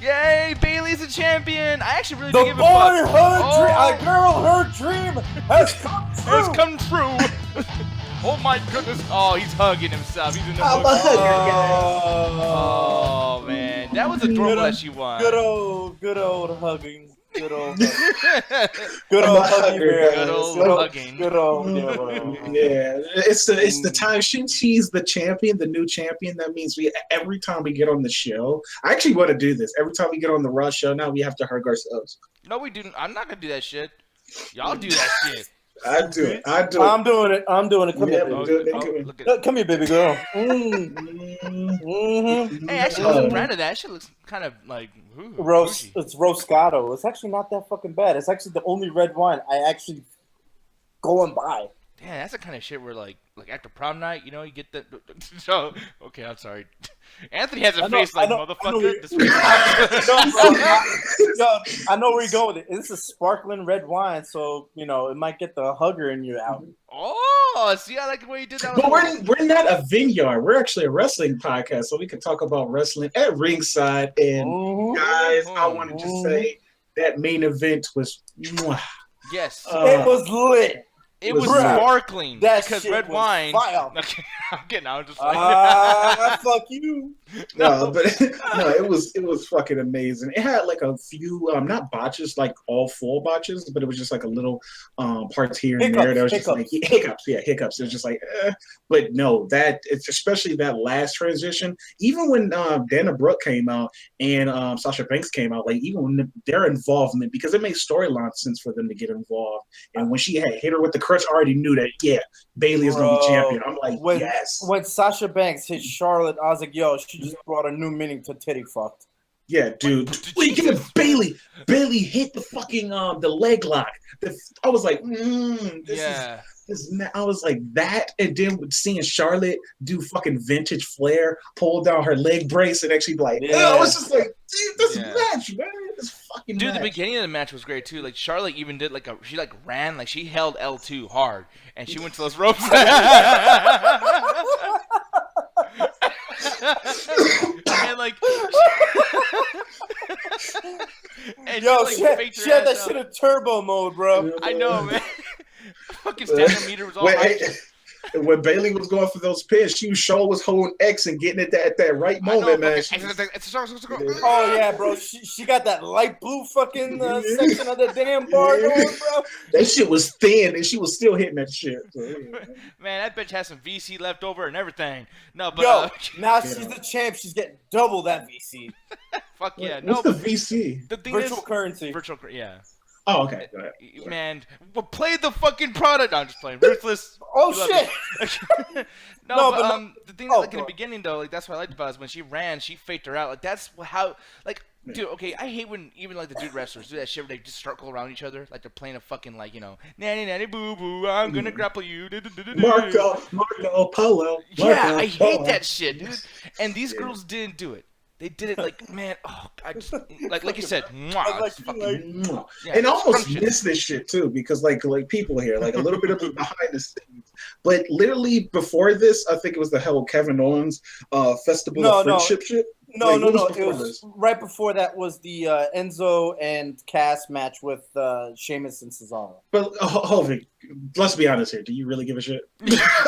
Yay, Bayley's a champion. I actually really The do give a fuck. her dream has come true. Has come true. Oh my goodness. Oh, he's hugging himself. He's in the I'm a hugger, guys. Oh man, that was adorable that she won. Good old hugging. Good old hugging. Good old hugging. Good old hugging. Good old. Yeah, it's the time she's the champion, the new champion. That means every time we get on the show, I actually want to do this. Every time we get on the Raw show, now we have to hug ourselves. No, we didn't. I'm not gonna do that shit. Y'all do that shit. I do it. I'm doing it. Come here. Come here, baby girl. Mm-hmm. Hey, actually, I wasn't proud of that. That shit looks kind of like It's Roscato. It's actually not that fucking bad. It's actually the only red wine I actually go and buy. Damn, that's the kind of shit where like after prom night, you know, you get that. So okay, I'm sorry. Anthony has a face like motherfucker. I know where you're going with it. This is sparkling red wine, so you know it might get the hugger in you out. Oh, see, I like the way you did that. But we're not a vineyard. We're actually a wrestling podcast, so we can talk about wrestling at ringside. And guys, I wanted to say that main event was. Yes, it was lit. It was sparkling because red wine. Fire. Okay, I'm getting out. Just like fuck you. No, but no, it was fucking amazing. It had like a few not botches, like all full botches, but it was just like a little parts here and there. That was just like hiccups. Yeah, hiccups. It was just like, but no, it's especially that last transition. Even when Dana Brooke came out and Sasha Banks came out, like even when their involvement, because it made storyline sense for them to get involved. And when she had hit her with the crutch, I already knew that. Yeah, Bayley is gonna be champion. I'm like, yes. When Sasha Banks hit Charlotte, I was like, yo, she just brought a new meaning to titty fucked. Yeah, dude. Wait, give it Bayley. Bayley hit the fucking the leg lock. I was like, I was like that, and then seeing Charlotte do fucking vintage flair, pull down her leg brace, and actually be like, I was just like, dude, this match, man, this fucking match. The beginning of the match was great too. Like Charlotte even did she ran, like she held L2 hard, and she went to those ropes. And like, and yo, she had that shit in turbo mode, bro. I know, man. Fucking stamina meter was all right. When Bayley was going for those pins, she was holding X and getting it at that right moment, man. Oh yeah, bro. She got that light blue fucking section of the damn bar going, bro. That shit was thin, and she was still hitting that shit. So, man, that bitch has some VC left over and everything. No, but now she's the champ. She's getting double that VC. Fuck yeah. What's the VC? The thing virtual currency. Yeah. Oh, okay. Go ahead. Man, play the fucking product. No, I'm just playing. Ruthless. Oh, shit. No, the thing is, like, in the beginning, though, like, that's what I liked about it is when she ran, she faked her out. Like, that's how, like, dude, okay, I hate when even, like, the dude wrestlers do that shit where they just circle around each other. Like, they're playing a fucking, like, you know, nanny, nanny, boo, boo, I'm gonna grapple you. Marco Polo. Yeah, I hate that shit, dude. And these girls didn't do it. They did it like, man, I just, like you said, and I almost miss this shit too, because like people here, like a little bit of the behind the scenes. But literally before this, I think it was the hell Kevin Owens Festival of Friendship shit. No. It was right before that was the Enzo and Cass match with Sheamus and Cesaro. But Hovey, let's be honest here. Do you really give a shit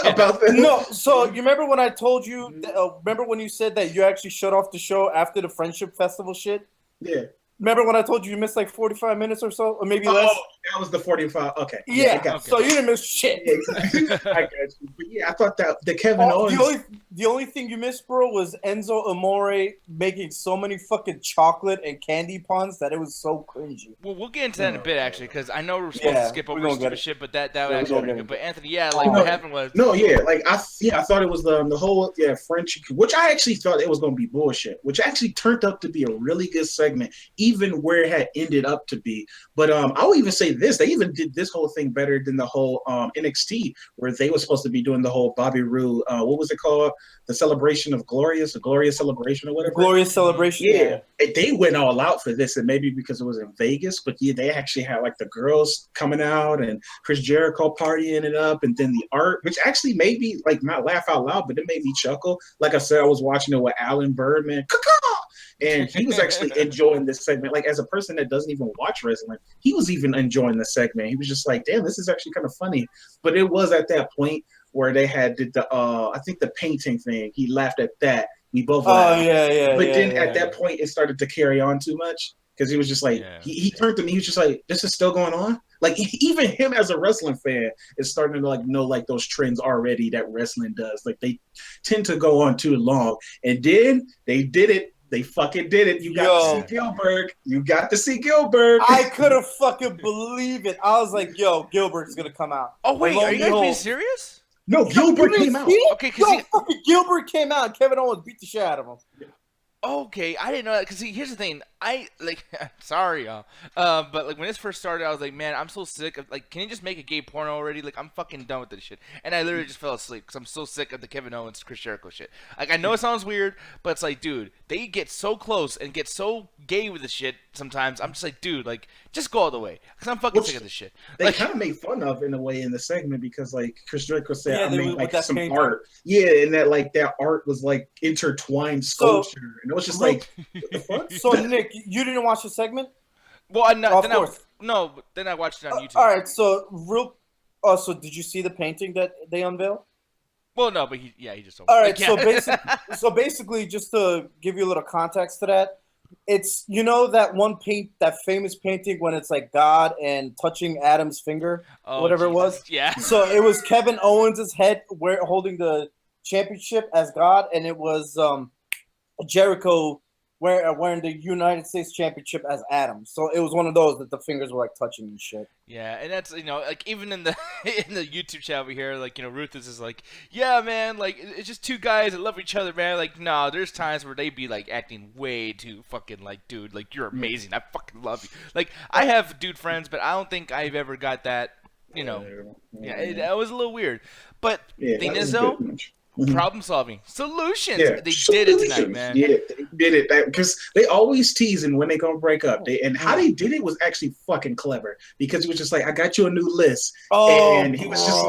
about that? No. So you remember when I told you? Remember when you said that you actually shut off the show after the Friendship Festival shit? Yeah. Remember when I told you missed like 45 minutes or so, or maybe less? Oh, that was the 45. Okay. Yeah. So you didn't miss shit. I got you. But yeah, I thought that the Kevin Owens. The only thing you missed, bro, was Enzo Amore making so many fucking chocolate and candy puns that it was so cringy. Well, we'll get into that in a bit, actually, because I know we're supposed to skip over stupid shit, but that would actually be good. But Anthony, what happened was I thought it was the whole French, which I actually thought it was going to be bullshit, which actually turned up to be a really good segment, even where it had ended up to be. But I will even say this: they even did this whole thing better than the whole NXT, where they were supposed to be doing the whole Bobby Roode, what was it called? The celebration of Glorious celebration or whatever. Glorious celebration. Yeah. They went all out for this, and maybe because it was in Vegas, but yeah, they actually had like the girls coming out and Chris Jericho partying it up, and then the art, which actually made me like not laugh out loud, but it made me chuckle. Like I said, I was watching it with Alan Birdman. And he was actually enjoying this segment. Like, as a person that doesn't even watch wrestling, he was even enjoying the segment. He was just like, damn, this is actually kind of funny. But it was at that point where they did the I think the painting thing. He laughed at that. We both laughed. But then at that point, it started to carry on too much. Because he was just like, he turned to me, he was just like, this is still going on? Like, even him as a wrestling fan is starting to, like, know, like, those trends already that wrestling does. Like, they tend to go on too long. And then they did it. They fucking did it. You got to see Gilbert. You got to see Gilbert. I couldn't fucking believe it. I was like, yo, Gilbert's going to come out. Oh, wait, are you guys being serious? No, Gilbert came out. Okay, fucking Gilbert came out and Kevin Owens beat the shit out of him. Okay, I didn't know that, because here's the thing, sorry y'all, but like when this first started, I was like, man, I'm so sick of, like, can you just make a gay porno already? Like, I'm fucking done with this shit, and I literally just fell asleep, because I'm so sick of the Kevin Owens, Chris Jericho shit. Like, I know it sounds weird, but it's like, dude, they get so close and get so gay with the shit sometimes, I'm just like, dude, like, just go all the way, because I'm fucking sick of this shit. They kind of made fun of, in a way, in the segment, because, like, Chris Jericho said, I made, like, some art. Yeah, and that, like, that art was, like, intertwined sculpture, and it was just like, what the fuck? So, Nick, you didn't watch the segment? Well, then I watched it on YouTube. All right, so so did you see the painting that they unveiled? Well, no, but he just told me. All right, so basically, just to give you a little context to that, it's, you know, that famous painting when it's like God and touching Adam's finger, whatever Jesus. It was. Yeah. So it was Kevin Owens' head holding the championship as God, and it was Jericho wearing the United States Championship as Adam. So it was one of those that the fingers were like touching and shit. Yeah, and that's, you know, like, even in the YouTube chat over here, like, you know, Ruthless is like, yeah, man, like, it's just two guys that love each other, man. Like, no, there's times where they be like acting way too fucking like, dude, like, you're amazing. I fucking love you. Like, I have dude friends, but I don't think I've ever got that, you know. Yeah, that was a little weird. But the thing is, though, problem solving solutions. Yeah, they did it tonight, man. Yeah, they did it because they always teasing when they gonna break up. And how they did it was actually fucking clever, because he was just like, I got you a new list, and he was just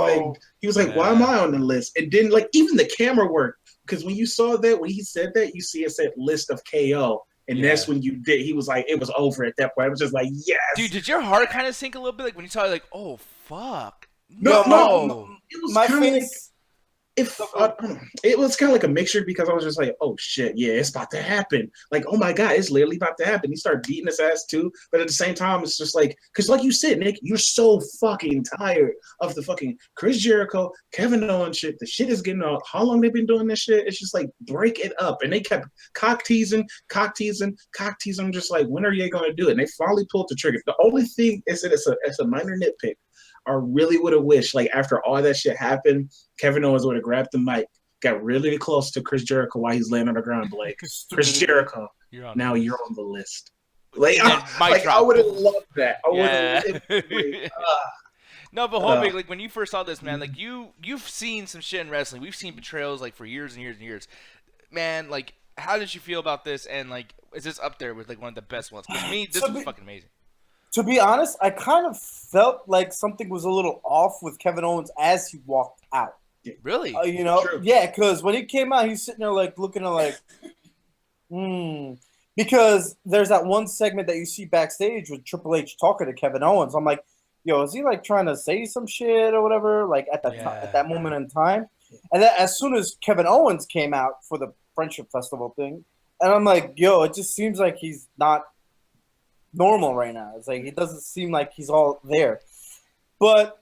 like, why am I on the list? And then, like, even the camera work, because when you saw that, when he said that, you see it said list of KO. And that's when he was like, it was over at that point. I was just like, yes. Dude, did your heart kind of sink a little bit? Like, when you saw it, like, oh, fuck. No. It was kind of like, it was kind of like a mixture, because I was just like, oh shit, yeah, it's about to happen. Like, oh my God, it's literally about to happen. He started beating his ass too. But at the same time, it's just like, because like you said, Nick, you're so fucking tired of the fucking Chris Jericho, Kevin Owens shit. The shit is getting out. How long they've been doing this shit? It's just like, break it up. And they kept cock teasing. I'm just like, when are you going to do it? And they finally pulled the trigger. The only thing is that it's a minor nitpick. I really would have wished, like, after all that shit happened, Kevin Owens would have grabbed the mic, got really close to Chris Jericho while he's laying on the ground, like, Chris Jericho, you're on the list. Like, I would have loved that. No, but hold like, when you first saw this, man, like, you've seen some shit in wrestling. We've seen betrayals, like, for years and years and years. Man, like, how did you feel about this? And, like, is this up there with, like, one of the best ones? Because me, this was fucking amazing. To be honest, I kind of felt like something was a little off with Kevin Owens as he walked out. Really? You know? True. Yeah, because when he came out, he's sitting there, like, looking at, like, Because there's that one segment that you see backstage with Triple H talking to Kevin Owens. I'm like, yo, is he, like, trying to say some shit or whatever, like, at that moment in time? And then as soon as Kevin Owens came out for the Friendship Festival thing, and I'm like, yo, it just seems like he's not normal right now. It's like, it doesn't seem like he's all there. But,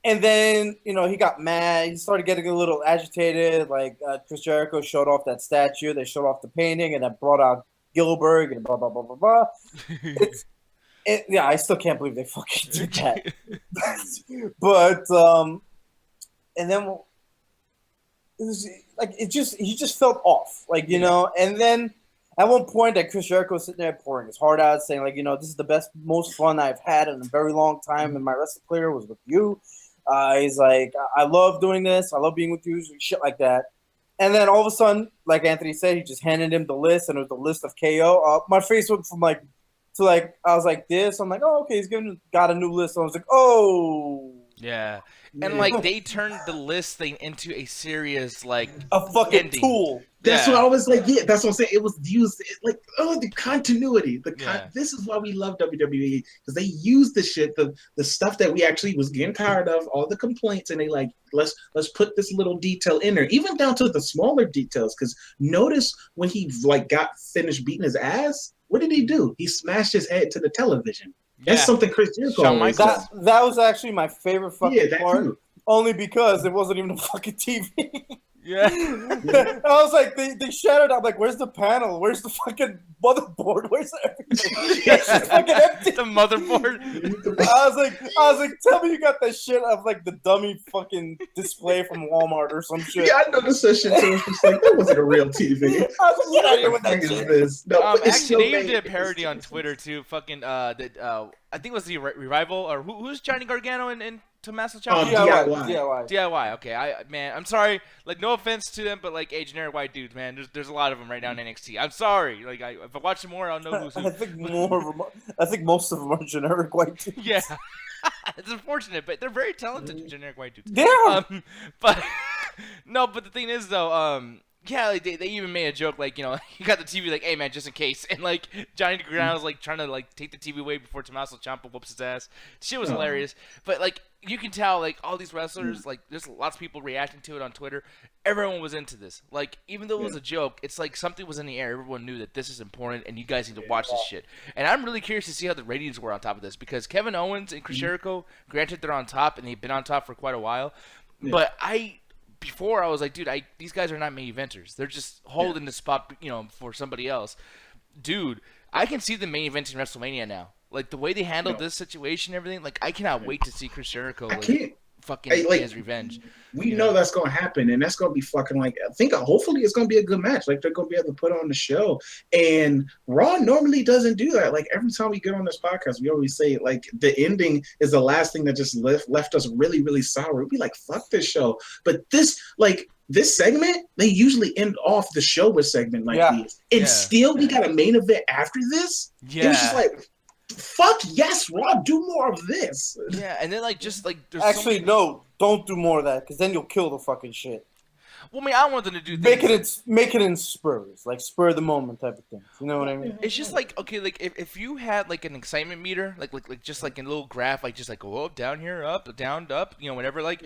and then, you know, he got mad. He started getting a little agitated. Like, Chris Jericho showed off that statue. They showed off the painting, and then brought out Gilbert and blah, blah, blah, blah, blah. Yeah, I still can't believe they fucking did that. But, and then, it was like, he just felt off. Like, you know, and then, at one point, that Chris Jericho was sitting there pouring his heart out, saying, like, you know, this is the most fun I've had in a very long time in my wrestling career was with you. He's like, I love doing this. I love being with you, shit like that. And then all of a sudden, like Anthony said, he just handed him the list, and it was the list of KO. My face went from, like, to, like, I was like this. I'm like, oh, okay, he's got a new list. So I was like, oh. Yeah, and like they turned the list thing into a serious like a fucking ending. tool. That's what I was like. Yeah, that's what I'm saying. It was used like the continuity. Yeah. This is why we love WWE because they use the shit, the stuff that we actually was getting tired of, all the complaints, and they like let's put this little detail in there, even down to the smaller details. Because notice when he like got finished beating his ass, what did he do? He smashed his head to the television. That's something Chris Jericho. That was actually my favorite fucking part. Too. Only because it wasn't even a fucking TV. Yeah. I was like, they shattered. I'm like, where's the panel? Where's the fucking motherboard? Where's everything? It's just fucking empty. The motherboard. I was like, tell me you got that shit of like the dummy fucking display from Walmart or some shit. Yeah, I noticed that shit too. It's just like that wasn't a real TV. I was like, get out of here with that shit. No, actually, they even did a parody on Twitter too. Fucking I think it was the Revival or who's Johnny Gargano and Tommaso Ciampa? DIY. Okay, I'm sorry. Like, no offense to them, but like, hey, generic white dudes, man. There's a lot of them right now in NXT. I'm sorry. Like, if I watch some more, I'll know who's who. I think most of them are generic white dudes. Yeah. It's unfortunate, but they're very talented generic white dudes. Yeah. But but the thing is though, yeah, like they even made a joke like, you know, you got the TV like, hey man, just in case, and like Johnny Gargano was like trying to like take the TV away before Tommaso Ciampa whoops his ass. Shit was hilarious, but like you can tell like all these wrestlers, like there's lots of people reacting to it on Twitter. Everyone was into this. Like even though it was a joke, it's like something was in the air. Everyone knew that this is important and you guys need to watch this shit. And I'm really curious to see how the ratings were on top of this because Kevin Owens and Chris Jericho, granted they're on top and they've been on top for quite a while, but before I was like, dude, these guys are not main eventers. They're just holding the spot, you know, for somebody else. Dude, I can see the main event in WrestleMania now. Like the way they handled this situation and everything, like I cannot wait to see Chris Jericho fucking get his revenge. We know that's gonna happen, and that's gonna be fucking like I think hopefully it's gonna be a good match. Like they're gonna be able to put on the show. And Raw normally doesn't do that. Like every time we get on this podcast, we always say like the ending is the last thing that just left us really, really sour. We'd be like, fuck this show. But this segment, they usually end off the show with segment like these. And still we got a main event after this. Yeah. It was just like fuck yes, Raw, do more of this. Yeah, and then like just like there's actually no, don't do more of that because then you'll kill the fucking shit. Well, I mean, I want them to do make it in spurs, like spur of the moment type of thing. You know what I mean? It's just like okay, like if you had like an excitement meter, like just like a little graph, like just like go up, down here, up, down, up, you know, whatever. Like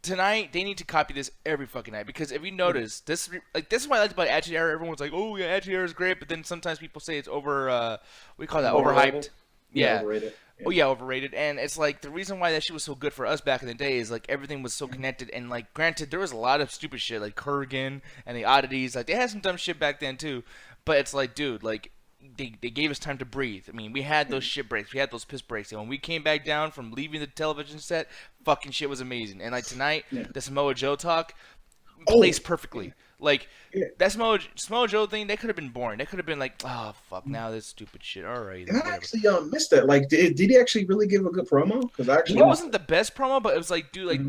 tonight, they need to copy this every fucking night because if you notice this is what I liked about Attitude Era. Everyone's like, oh yeah, Attitude Era is great, but then sometimes people say it's what do you call that? Overhyped. Yeah. Overrated. Oh yeah, overrated. And it's like the reason why that shit was so good for us back in the day is like everything was so connected. And like, granted, there was a lot of stupid shit like Kurgan and the oddities. Like they had some dumb shit back then too. But it's like, dude, like they gave us time to breathe. I mean, we had those shit breaks, we had those piss breaks, and when we came back down from leaving the television set, fucking shit was amazing. And like tonight, the Samoa Joe talk plays perfectly. Like that Samoa Joe thing, they could have been boring. They could have been like, oh fuck, now this stupid shit. All right. And I actually missed that. Like, did he actually really give a good promo? Because actually, it wasn't the best promo, but it was like, dude, like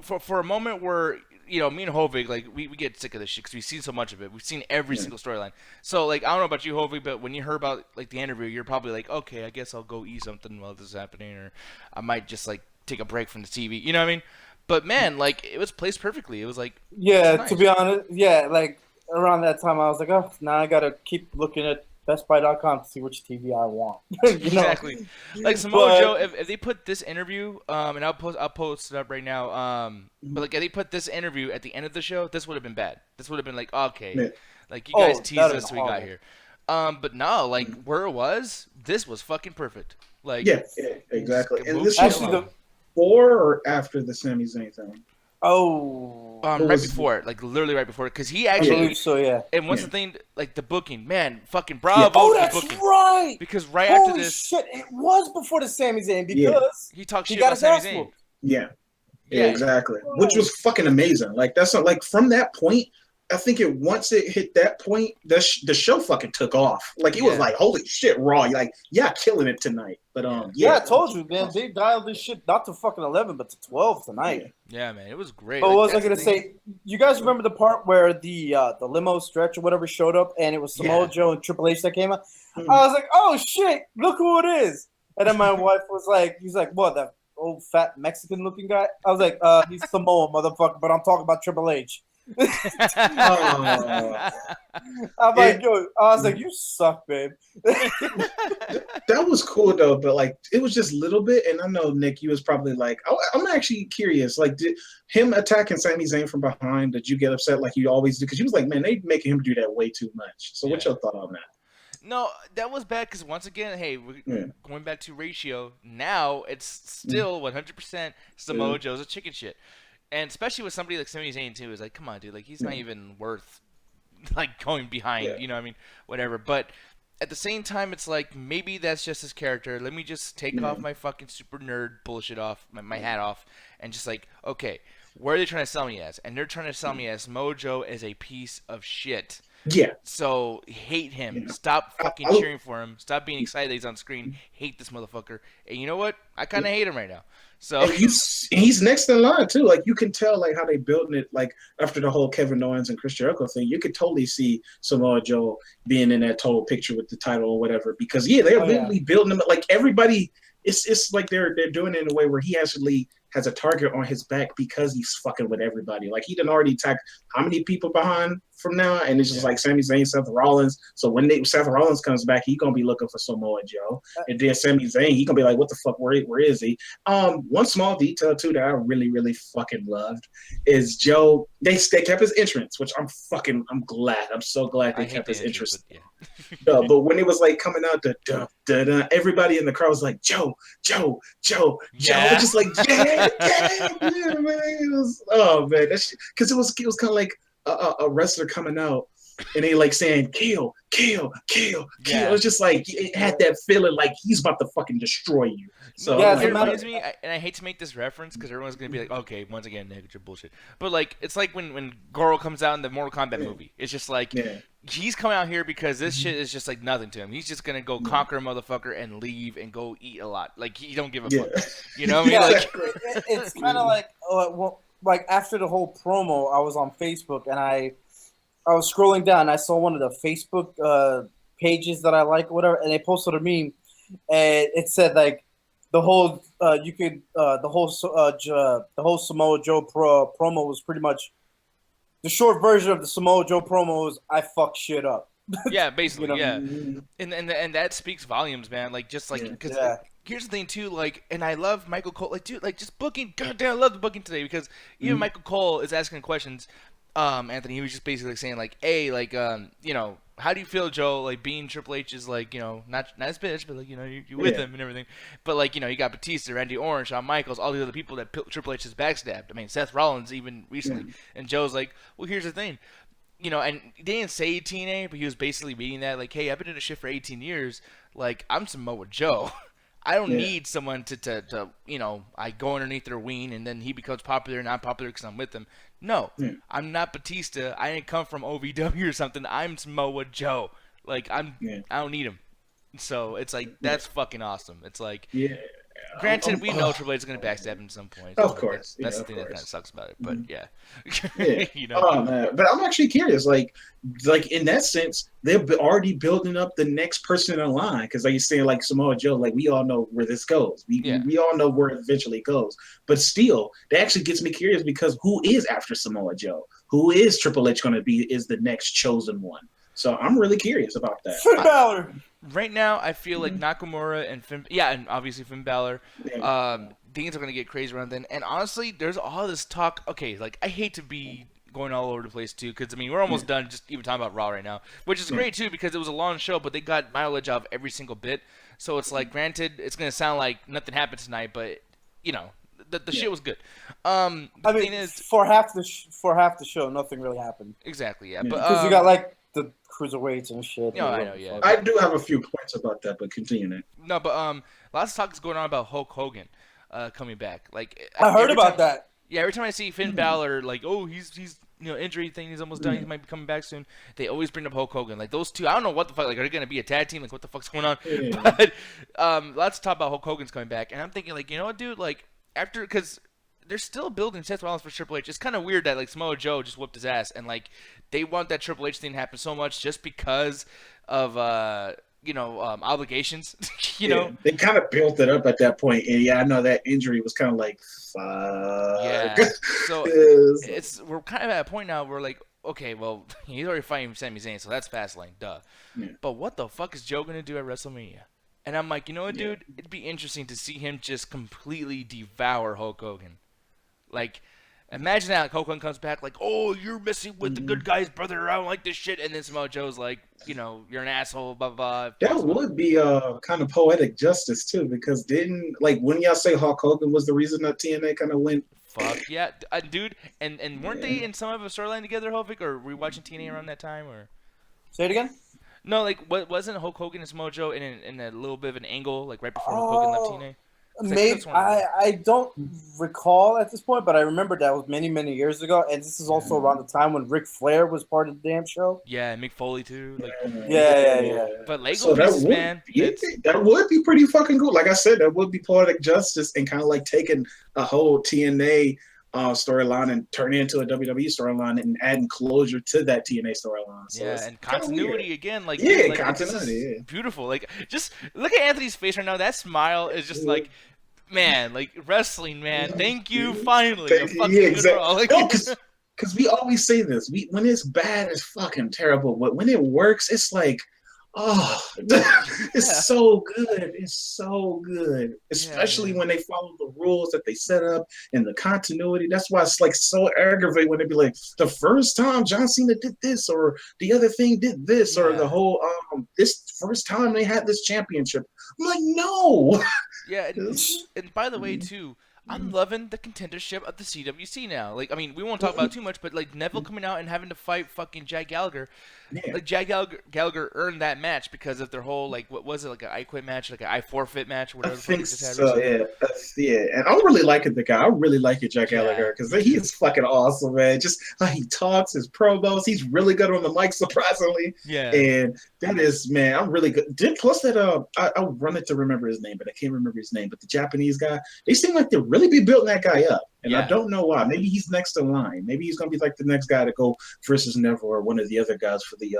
for a moment where you know me and Hovig, like we get sick of this shit because we've seen so much of it. We've seen every single storyline. So like, I don't know about you, Hovig, but when you heard about like the interview, you're probably like, okay, I guess I'll go eat something while this is happening, or I might just like take a break from the TV. You know what I mean? But man, like it was placed perfectly. It was like nice. To be honest, like around that time I was like, oh, now I gotta keep looking at BestBuy.com to see which TV I want. Exactly. Like Samoa Joe, if they put this interview, and I'll post it up right now. But like if they put this interview at the end of the show, this would have been bad. This would have been like, okay, like you guys teased us till we got here. But no, like where it was, this was fucking perfect. Like yeah, exactly. And this was before or after the Sami Zayn thing? Right before it, like literally right before it, because he actually. I believe so, yeah. And what's the thing, like the booking, man, fucking bravo. Yeah. Oh, that's booking. right. Because right Holy after this, shit, it was before the Sami Zayn because he talked shit got about his Sami Zayn. Yeah, exactly. Which was fucking amazing. Like that's not, like from that point. I think once it hit that point, the show fucking took off. Like it was like, holy shit, Raw! You're like, killing it tonight. But I told you, man, they dialed this shit not to fucking 11, but to 12 tonight. Yeah, man, it was great. But what was I gonna say? You guys remember the part where the limo stretch or whatever showed up, and it was Samoa Joe and Triple H that came out? I was like, oh shit, look who it is! And then my wife was like, he's like, what, that old fat Mexican looking guy. I was like, he's Samoa, motherfucker, but I'm talking about Triple H. I'm like, yo, I was like, you suck, babe. That was cool though, but like it was just a little bit. And I know Nick, you was probably like, I'm actually curious. Like, did him attacking Sami Zayn from behind? Did you get upset like you always do? Because you was like, man, they making him do that way too much. So what's your thought on that? No, that was bad because once again, hey, we're going back to ratio. Now it's still 100% Samoa Joe's a chicken shit, and especially with somebody like Sami Zayn too, is like, come on, dude, like he's not even worth like going behind. You know what I mean? Whatever. But at the same time, it's like maybe that's just his character. Let me just take off my fucking super nerd bullshit off, my hat off, and just like, okay, where are they trying to sell me as? And they're trying to sell me as Mojo as a piece of shit. Yeah. So hate him. Yeah. Stop fucking cheering for him. Stop being excited that he's on screen. Hate this motherfucker. And you know what? I kind of hate him right now. So and he's next in line too. Like you can tell like how they building it. Like after the whole Kevin Owens and Chris Jericho thing, you could totally see Samoa Joe being in that total picture with the title or whatever. Because they're really building him. Like everybody, it's like they're doing it in a way where he actually has a target on his back because he's fucking with everybody. Like he done already attacked how many people behind from now, and it's just like Sami Zayn, Seth Rollins. So when Seth Rollins comes back, he gonna be looking for Samoa Joe, and then Sami Zayn, he gonna be like, "What the fuck? Where is he?" One small detail too that I really really fucking loved is Joe. They kept his entrance, which I'm glad. I'm so glad they kept his entrance. But when it was like coming out, everybody in the crowd was like, Joe. Just like, yeah, man. It was, oh man, because it was kind of like a wrestler coming out and they like saying kill. It was just like it had that feeling like he's about to fucking destroy you. So it reminds me, and I hate to make this reference because everyone's gonna be like, okay, once again, negative bullshit. But like, it's like when Goro comes out in the Mortal Kombat movie. It's just like he's coming out here because this shit is just like nothing to him. He's just gonna go conquer a motherfucker and leave and go eat a lot. Like he don't give a fuck. You know what I mean? Like it's kind of like like after the whole promo, I was on Facebook and I was scrolling down and I saw one of the Facebook pages that I like, whatever, and they posted a meme, and it said like the whole Samoa Joe promo was pretty much the short version of the Samoa Joe promo was I fuck shit up. Yeah, basically, you know? and that speaks volumes, man. Like just like because here's the thing too, like, and I love Michael Cole, like dude, like just booking. Goddamn, I love the booking today because even Michael Cole is asking questions. Anthony, he was just basically saying like, hey, like, you know, how do you feel, Joe? Like being Triple H is like, you know, not his bitch, but like, you know, you're with him and everything. But like, you know, you got Batista, Randy Orton, Shawn Michaels, all the other people that Triple H has backstabbed. I mean, Seth Rollins even recently. And Joe's like, well, here's the thing, you know, and he didn't say TNA, but he was basically meaning that like, hey, I've been in a shit for 18 years. Like, I'm Samoa Joe. I don't need someone to you know, I go underneath their wing and then he becomes popular and I'm popular because I'm with them. No, I'm not Batista. I didn't come from OVW or something. I'm Samoa Joe. Like, I don't need him. So it's like, that's fucking awesome. It's like, granted, we know Triple H is going to backstab him at some point. Of course. That's the thing that kind of sucks about it. But you know. Oh, man. But I'm actually curious. Like in that sense, they're already building up the next person in line. Because like you're saying, like Samoa Joe, like we all know where this goes. We all know where it eventually goes. But still, that actually gets me curious because who is after Samoa Joe? Who is Triple H going to be is the next chosen one? So I'm really curious about that. Finn Balor. Right now, I feel like Nakamura and Finn, and obviously Finn Balor, things are going to get crazy around then. And honestly, there's all this talk. Okay, like, I hate to be going all over the place, too, because, I mean, we're almost done just even talking about Raw right now, which is great, too, because it was a long show, but they got mileage out of every single bit. So it's like, granted, it's going to sound like nothing happened tonight, but, you know, the shit was good. I mean, for half the show, nothing really happened. Exactly, But because you got, like, the cruiserweights and shit. No, I know, yeah. I do have a few points about that, but continue that. No, but lots of talk is going on about Hulk Hogan coming back. Like I heard about that. Yeah, every time I see Finn Balor, like, oh, he's you know, injury thing, he's almost done, he might be coming back soon. They always bring up Hulk Hogan. Like those two, I don't know what the fuck. Like, are they gonna be a tag team? Like, what the fuck's going on? But lots of talk about Hulk Hogan's coming back, and I'm thinking, like, you know what, dude? Like because they're still building Seth Rollins for Triple H. It's kind of weird that like Samoa Joe just whooped his ass, and like they want that Triple H thing to happen so much just because of obligations. you know. They kind of built it up at that point, and yeah, I know that injury was kind of like, fuck. Yeah. So we're kind of at a point now where like, okay, well, he's already fighting Sami Zayn, so that's Fastlane, duh. Yeah. But what the fuck is Joe gonna do at WrestleMania? And I'm like, you know what, dude? It'd be interesting to see him just completely devour Hulk Hogan. Like, imagine that, like, Hulk Hogan comes back like, oh, you're messing with the good guy's brother, I don't like this shit. And then Samoa Joe's like, you're an asshole, blah, blah, blah. That would be kind of poetic justice, too, because when y'all say Hulk Hogan was the reason that TNA kind of went? Fuck, yeah. Dude, and weren't they in some of a storyline together, Hovik? Or were you watching TNA around that time? Or say it again? No, like, wasn't Hulk Hogan and Samoa Joe in a little bit of an angle, like, right before Hulk Hogan left TNA? Maybe I don't recall at this point, but I remember that was many, many years ago, and this is also around the time when Ric Flair was part of the damn show. Yeah, and Mick Foley too. Like, yeah. But Lego pieces, man, that would be pretty fucking cool. Like I said, that would be poetic justice and kind of like taking a whole TNA storyline and turning it into a WWE storyline and adding closure to that TNA storyline. So and continuity again, like continuity, beautiful. Like, just look at Anthony's face right now. That smile is just like, man, like wrestling, man. Thank you, finally. Exactly. No, because we always say this. When it's bad, it's fucking terrible. But when it works, it's like, oh, it's so good. It's so good. Especially when they follow the rules that they set up and the continuity. That's why it's like so aggravating when they be like, the first time John Cena did this, or the other thing did this, or the whole this first time they had this championship. I'm like, no. Yeah, and by the way, too, I'm loving the contendership of the CWC now. Like, I mean, we won't talk about it too much, but like Neville coming out and having to fight fucking Jack Gallagher. Yeah. Like, Jack Gallagher earned that match because of their whole, like, what was it, like an I Quit match, like an I Forfeit match, whatever. I think so, yeah. And I'm really liking the guy. I really like it, Jack Gallagher, because he is fucking awesome, man. Just how he talks, his promos. He's really good on the mic, surprisingly. Yeah. And that is, man, I'm really good. Plus that, I wanted to remember his name, but I can't remember his name. But the Japanese guy, they seem like they're really be building that guy up. And I don't know why. Maybe he's next in line. Maybe he's gonna be like the next guy to go versus Neville or one of the other guys for the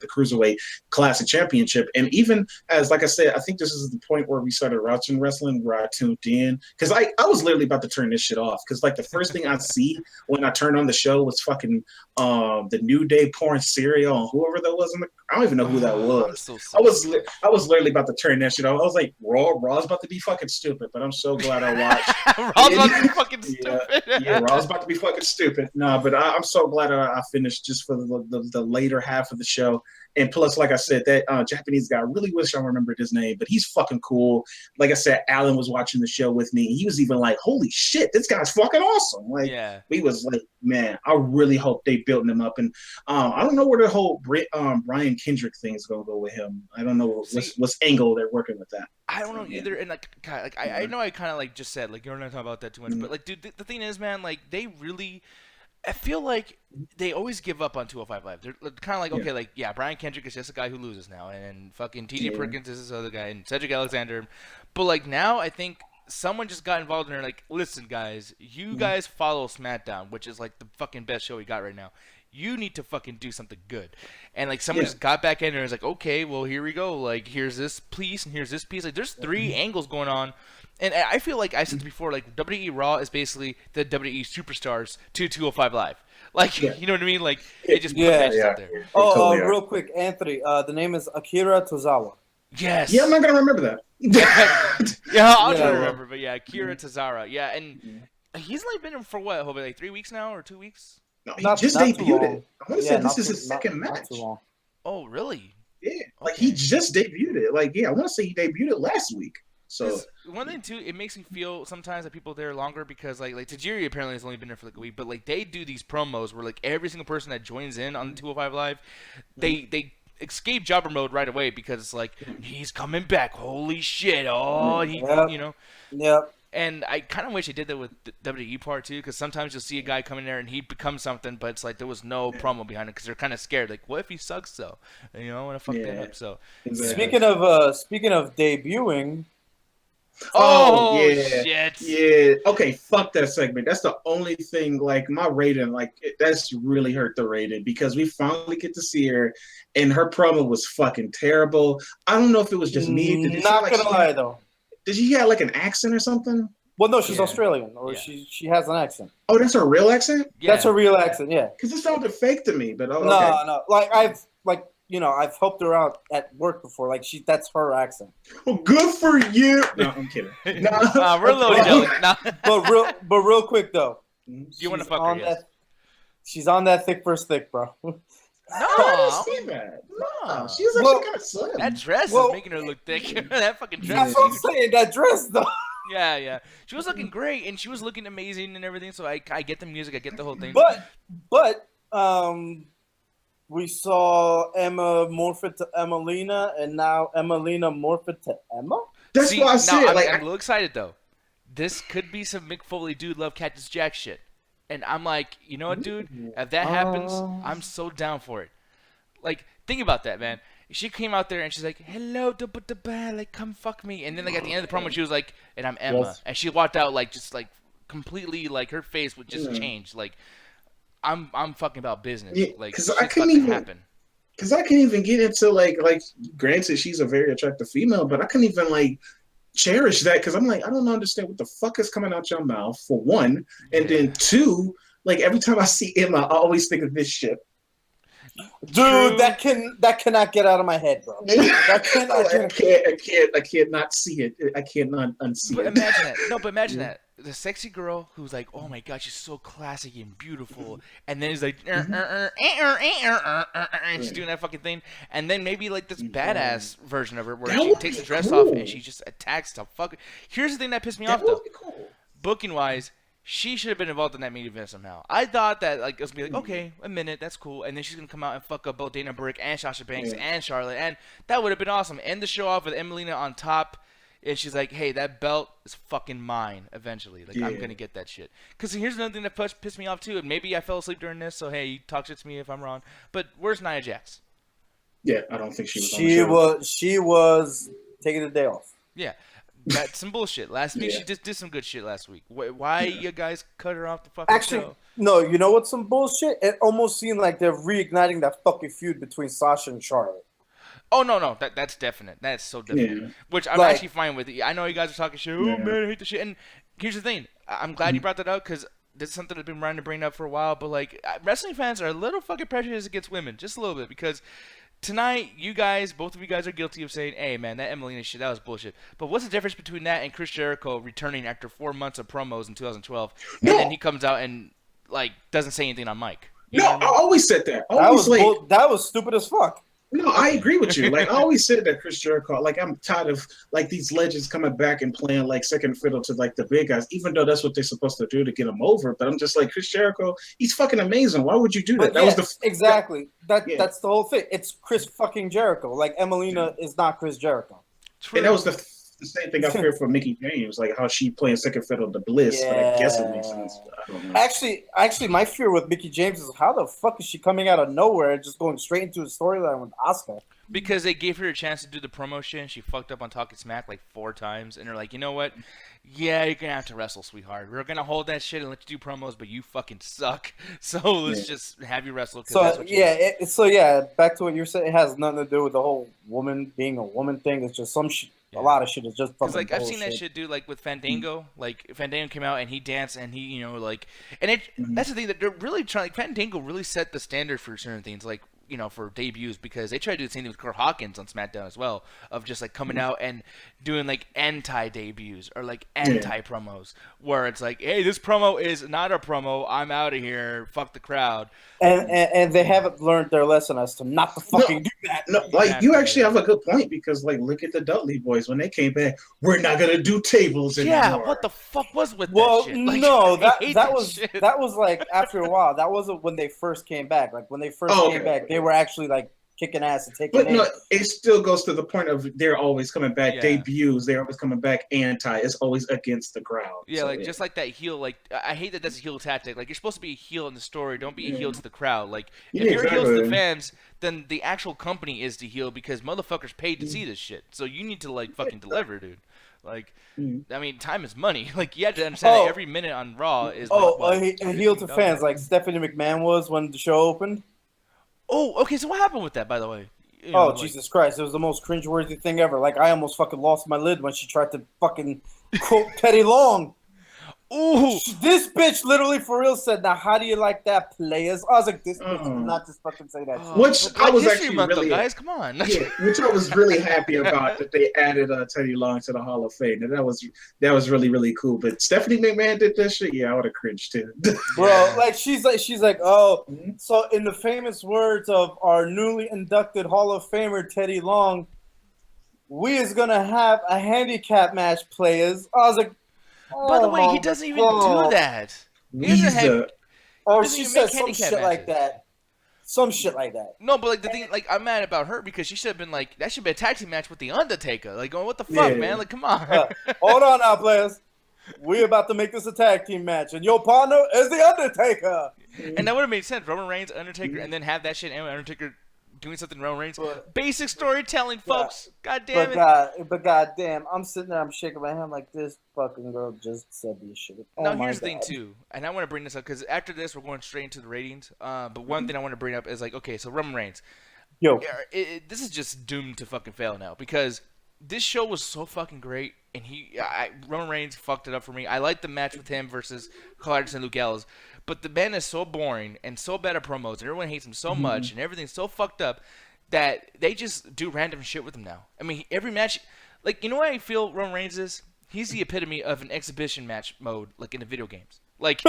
Cruiserweight Classic Championship. And even as, like I said, I think this is the point where we started watching wrestling, where I tuned in, because I was literally about to turn this shit off, because like the first thing I see when I turned on the show was fucking the New Day pouring cereal on whoever that was. I don't even know who that was. I was literally about to turn that shit off. I was like, Raw's about to be fucking stupid, but I'm so glad I watched. Raw's about to be fucking stupid. Raw's about to be fucking stupid. No, but I'm so glad I finished just for the later half of the show. And plus, like I said, that Japanese guy, I really wish I remembered his name, but he's fucking cool. Like I said, Alan was watching the show with me. He was even like, holy shit, this guy's fucking awesome. Like, he was like, man, I really hope they built him up. And I don't know where the whole Brian Kendrick thing is going to go with him. I don't know what's angle they're working with that. I don't know either. And like, God, like I know I kind of like just said, like, you're not talking about that too much, but like, dude, the thing is, man, like, they really, I feel like they always give up on 205 Live. They're kind of like, okay, like, Brian Kendrick is just a guy who loses now, and fucking TJ Perkins is this other guy, and Cedric Alexander. But like, now I think someone just got involved and they're like, listen, guys, you guys follow SmackDown, which is like the fucking best show we got right now. You need to fucking do something good. And like, someone just got back in there and was like, okay, well, here we go. Like, here's this piece and here's this piece. Like, there's 3 angles going on. And I feel like I said before, like, WWE RAW is basically the WWE Superstars to 205 Live. Like, you know what I mean? Like, it just put matches out there. Oh, real quick, Anthony, the name is Akira Tozawa. Yes. Yeah, I'm not going to remember that. I'll try to remember. But yeah, Akira Tozawa. Yeah, and he's only been in for what, like 3 weeks now or 2 weeks? No, he just debuted it. I want to say this is his second match. Oh, really? Yeah, like he just debuted it. Like, I want to say he debuted it last week. So one thing too, it makes me feel sometimes that people there longer because like Tajiri apparently has only been there for like a week, but like they do these promos where like every single person that joins in on the 205 Live, they escape jobber mode right away because it's like he's coming back. Holy shit! Oh, you know. Yep. And I kind of wish they did that with the WWE part too, because sometimes you'll see a guy come in there and he becomes something, but it's like there was no promo behind it because they're kind of scared. Like, what if he sucks though? And, you know, I want to fuck that up. So speaking of debuting, Oh, yeah, shit. yeah. Okay, fuck that segment. That's the only thing. Like my rating, that's really hurt the rating because we finally get to see her, and her promo was fucking terrible. I don't know if it was just me. Did it Not like gonna lie though. Did she have like an accent or something? Well, no, she's Australian, or she has an accent. Oh, that's her real accent. Yeah. That's her real accent. Yeah. Because it sounded fake to me, but okay. No. Like I've helped her out at work before. Like that's her accent. Well, good for you. No, I'm kidding. No, we're a little jealous. No. but real quick though, you want to fuck her? Yes. She's on that thick first thick, bro. No, I didn't see that. No, she was actually kind of slim. That dress is making her look thick. That fucking dress. That's what I'm saying. That dress though. Yeah. She was looking great, and she was looking amazing and everything. So I get the music, I get the whole thing. But we saw Emma morph it to Emelina, and now Emelina morph it to Emma. That's what I said. I'm a little excited though. This could be some Mick Foley dude love Cactus Jack shit, and I'm like, you know what, dude? If that happens, I'm so down for it. Like, think about that, man. She came out there and she's like, "Hello, like come fuck me," and then like at the end of the promo, she was like, "And I'm Emma," and she walked out like just like completely like her face would just change. Like, I'm fucking about business. Yeah, like, because I couldn't even get into like granted she's a very attractive female, but I couldn't even like cherish that because I'm like I don't understand what the fuck is coming out your mouth for one, and then two, like every time I see Emma, I always think of this shit. Dude, that cannot get out of my head, bro. I can't not see it. I cannot unsee it. Imagine that. No, but imagine that. The sexy girl who's like, oh my god, she's so classy and beautiful, and then he's like, and she's doing that fucking thing, and then maybe like this badass version of her where she takes the dress off and she just attacks the fuck. Here's the thing that pissed me off though. Booking wise, she should have been involved in that main event somehow. I thought that like it was gonna be like, okay, a minute, that's cool, and then she's gonna come out and fuck up both Dana Brooke and Sasha Banks and Charlotte, and that would have been awesome. End the show off with Emelina on top, and she's like, hey, that belt is fucking mine eventually. Like I'm gonna get that shit. Because here's another thing that pissed me off too, and maybe I fell asleep during this, so hey, you talk shit to me if I'm wrong. But where's Nia Jax? Yeah, I don't think she was. She was taking the day off. Yeah. That's some bullshit. Last week she just did some good shit last week. Why you guys cut her off the fucking show? No, you know what's some bullshit? It almost seemed like they're reigniting that fucking feud between Sasha and Charlotte. Oh no, that's definite. That's so definite. Yeah. Which I'm actually fine with. I know you guys are talking shit. Oh man, I hate the shit. And here's the thing. I'm glad you brought that up because this is something I've been trying to bring up for a while. But like, wrestling fans are a little fucking prejudiced against women, just a little bit, because tonight, both of you guys are guilty of saying, hey, man, that Emelina shit, that was bullshit. But what's the difference between that and Chris Jericho returning after 4 months of promos in 2012, and then he comes out and, like, doesn't say anything on mic? I always said that. That was stupid as fuck. No, I agree with you. Like, I always said that Chris Jericho, like, I'm tired of, like, these legends coming back and playing, like, second fiddle to, like, the big guys, even though that's what they're supposed to do to get them over. But I'm just like, Chris Jericho, he's fucking amazing. Why would you do that? Exactly. That's the whole thing. It's Chris fucking Jericho. Like, Emelina is not Chris Jericho. True. And that was the same thing I feared for Mickie James, like how she playing second fiddle to Bliss. But I guess it makes sense. I don't know. Actually, my fear with Mickie James is how the fuck is she coming out of nowhere and just going straight into a storyline with Asuka? Because they gave her a chance to do the promo shit, and she fucked up on Talking Smack like 4 times, and they're like, you know what? Yeah, you're gonna have to wrestle, sweetheart. We're gonna hold that shit and let you do promos, but you fucking suck. So let's just have you wrestle. Back to what you're saying. It has nothing to do with the whole woman being a woman thing. It's just some shit. A lot of shit is just fucking like I've seen that shit, dude. Like with Fandango, like Fandango came out and he danced and he, you know, like, and it that's the thing that they're really trying. Like Fandango really set the standard for certain things, like, you know, for debuts, because they tried to do the same thing with Kurt Hawkins on SmackDown as well, of just like coming out and doing like anti-debuts or like anti-promos, where it's like, hey, this promo is not a promo. I'm out of here. Fuck the crowd. And they haven't learned their lesson as to not to fucking do that. No, like you actually have a good point, because like look at the Dudley Boys when they came back. We're not gonna do tables anymore. Yeah, what the fuck was with that shit? Like, no, that was like after a while. That wasn't when they first came back. Like when they first came back, they were actually like kicking ass and taking. But no, it still goes to the point of they're always coming back. Debuts, they're always coming back anti. It's always against the crowd. Yeah, so, like just like that heel. Like I hate that that's a heel tactic. Like you're supposed to be a heel in the story. Don't be a heel to the crowd. Like if you're a heel to the fans, then the actual company is the heel, because motherfuckers paid to see this shit. So you need to like fucking deliver, dude. Like, I mean, time is money. Like, you have to understand that every minute on Raw is a heel to fans like Stephanie McMahon was when the show opened. Oh, okay. So what happened with that, by the way? Jesus Christ! It was the most cringeworthy thing ever. Like, I almost fucking lost my lid when she tried to fucking quote Teddy Long. Ooh! This bitch literally for real said, "Now, how do you like that, players?" I was like, "This bitch did not just fucking say that." Which I was actually really, guys, come on. Yeah, which I was really happy about that they added Teddy Long to the Hall of Fame. And that was really, really cool. But Stephanie McMahon did that shit. Yeah, I would have cringed too. Bro, like she's like, oh, so in the famous words of our newly inducted Hall of Famer Teddy Long, we is gonna have a handicap match, players. I was like. By the way, he doesn't even do that. She said some shit like that. Some shit like that. No, but like the thing, like I'm mad about her because she should have been like that should be a tag team match with the Undertaker. Like, going, what the fuck, man? Like, come on. Hold on now, players. We're about to make this a tag team match, and your partner is the Undertaker. And that would have made sense. Roman Reigns, Undertaker, and then have that shit and Undertaker doing something Roman Reigns. Basic storytelling, folks. God damn it. But goddamn, I'm sitting there, I'm shaking my hand like this fucking girl just said this shit. Now, here's the thing, too. And I want to bring this up because after this, we're going straight into the ratings. But one thing I want to bring up is, like, okay, so Roman Reigns. This is just doomed to fucking fail now because this show was so fucking great. And Roman Reigns fucked it up for me. I liked the match with him versus Carl Anderson and Luke Gallows. But the man is so boring and so bad at promos, and everyone hates him so much, and everything's so fucked up that they just do random shit with him now. I mean, every match, like, you know what I feel Roman Reigns is? He's the epitome of an exhibition match mode, like in the video games. Like,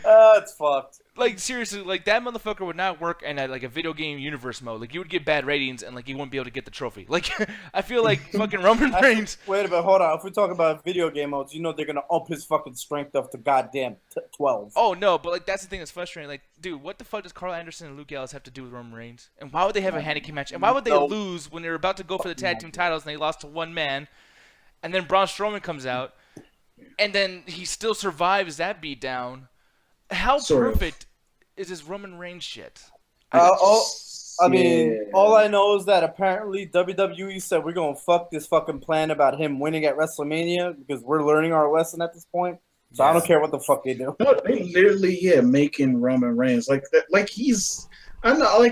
it's fucked. Like, seriously, like, that motherfucker would not work in like a video game universe mode. Like, you would get bad ratings and, like, you wouldn't be able to get the trophy. Like, I feel like fucking Roman Reigns. Wait a minute, hold on. If we talk about video game modes, you know they're gonna up his fucking strength up to goddamn 12. Oh no, but like that's the thing that's frustrating. Like, dude, what the fuck does Carl Anderson and Luke Gallows have to do with Roman Reigns? And why would they have a handicap match? And why would they lose when they're about to go for the tag team titles and they lost to one man? And then Braun Strowman comes out, and then he still survives that beatdown. How perfect is this Roman Reigns shit? All I know is that apparently WWE said we're gonna fuck this fucking plan about him winning at WrestleMania because we're learning our lesson at this point. So I don't care what the fuck they do. No, they literally making Roman Reigns like that. Like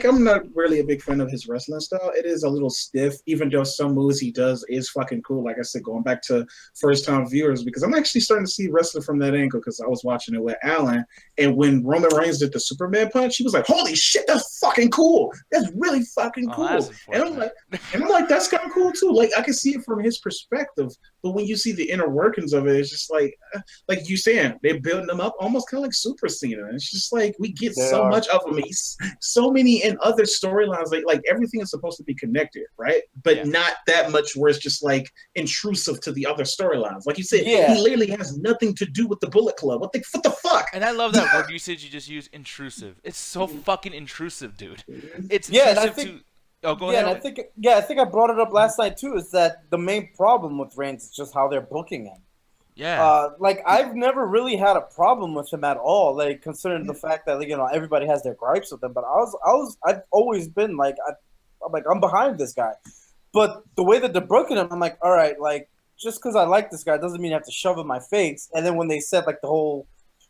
I'm not really a big fan of his wrestling style. It is a little stiff, even though some moves he does is fucking cool. Like I said, going back to first-time viewers, because I'm actually starting to see wrestling from that angle because I was watching it with Alan, and when Roman Reigns did the Superman punch, he was like, "Holy shit, that's fucking cool! That's really fucking cool!" And I'm like, that's kind of cool too. Like I can see it from his perspective, but when you see the inner workings of it, it's just like you saying, they're building them up almost kind of like Super Cena. And it's just like we get much of him. He's so many in other storylines, like everything is supposed to be connected, right? But not that much where it's just like intrusive to the other storylines. Like you said, he literally has nothing to do with the Bullet Club. What the fuck? And I love that word usage you just used, intrusive. It's so fucking intrusive, dude. It's intrusive to. Oh, go ahead. And I think I brought it up last night too. Is that the main problem with Reigns is just how they're booking him. Yeah. Like I've never really had a problem with him at all. Like considering the fact that everybody has their gripes with him, but I've always been like I'm behind this guy. But the way that they're booking him, I'm like, all right, like just because I like this guy doesn't mean you have to shove it in my face. And then when they said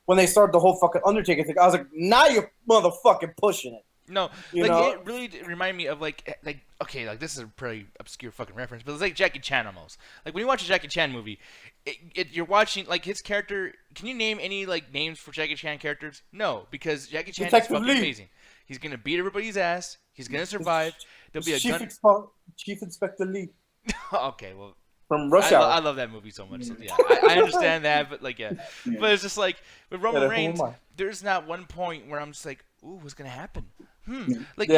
when they started the whole fucking Undertaker thing, I was like, now you're motherfucking pushing it. No, it really reminded me of like this is a pretty obscure fucking reference, but it's like Jackie Chan almost. Like when you watch a Jackie Chan movie, you're watching like his character. Can you name any like names for Jackie Chan characters? No, because Jackie Chan is fucking amazing. He's gonna beat everybody's ass. He's gonna survive. There'll be a Chief Inspector Lee. Okay, well. From Rush Hour. I love that movie so much. So, yeah, I understand that, but like, but it's just like with Roman Reigns, there's not one point where I'm just like, ooh, what's gonna happen? Like